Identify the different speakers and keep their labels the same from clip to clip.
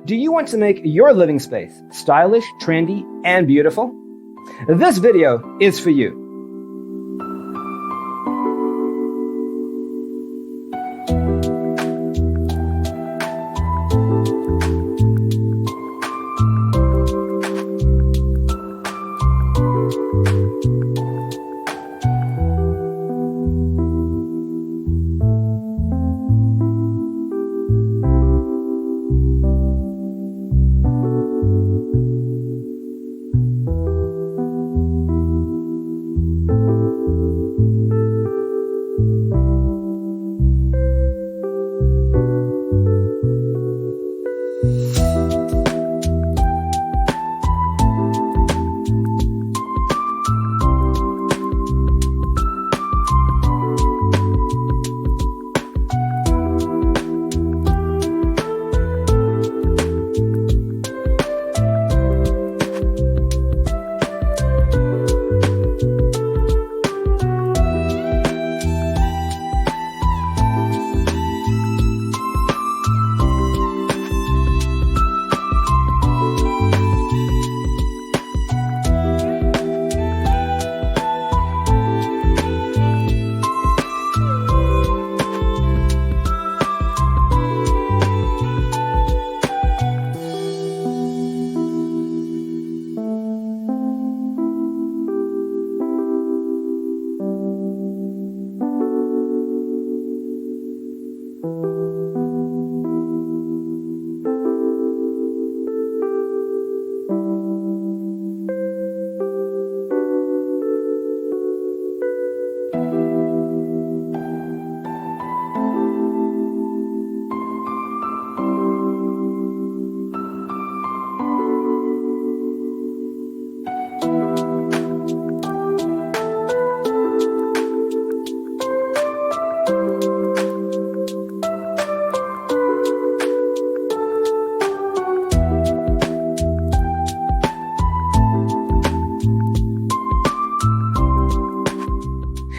Speaker 1: Do you want to make your living space stylish, trendy, and beautiful? This video is for you.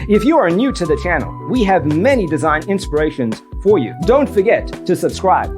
Speaker 1: If you are new to the channel, we have many design inspirations for you. Don't forget to subscribe.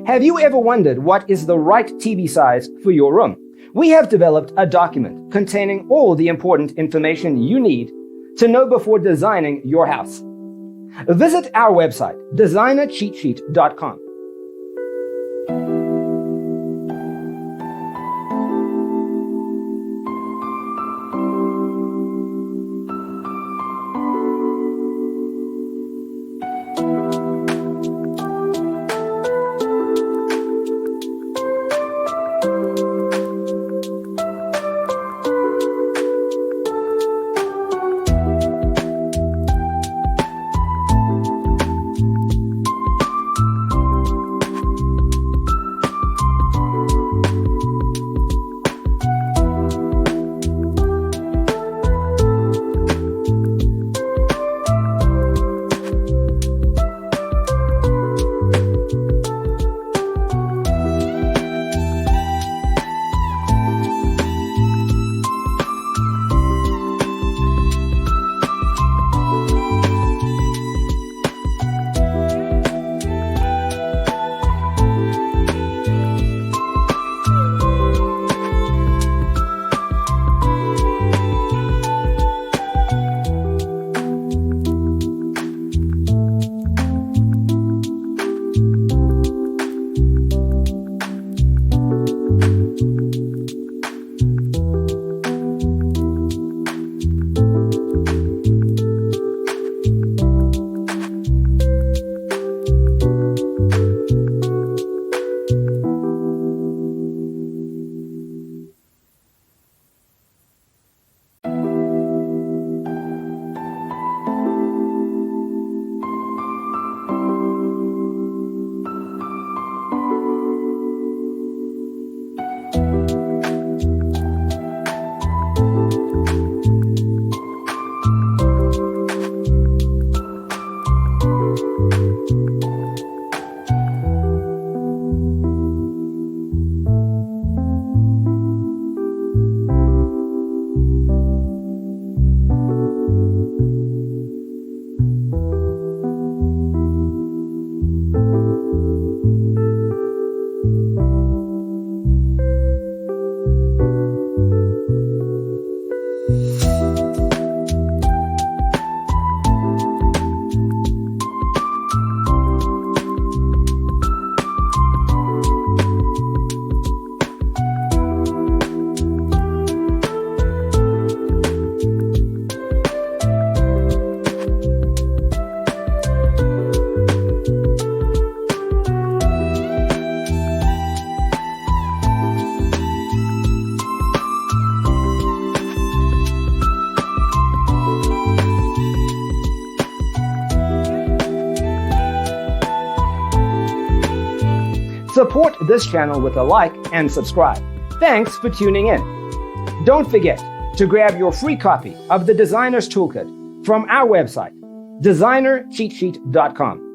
Speaker 1: Have you ever wondered what is the right TV size for your room? We have developed a document containing all the important information you need to know before designing your house. Visit our website, designercheatsheet.com. Support this channel with a like and subscribe. Thanks for tuning in. Don't forget to grab your free copy of the Designer's Toolkit from our website, designercheatsheet.com.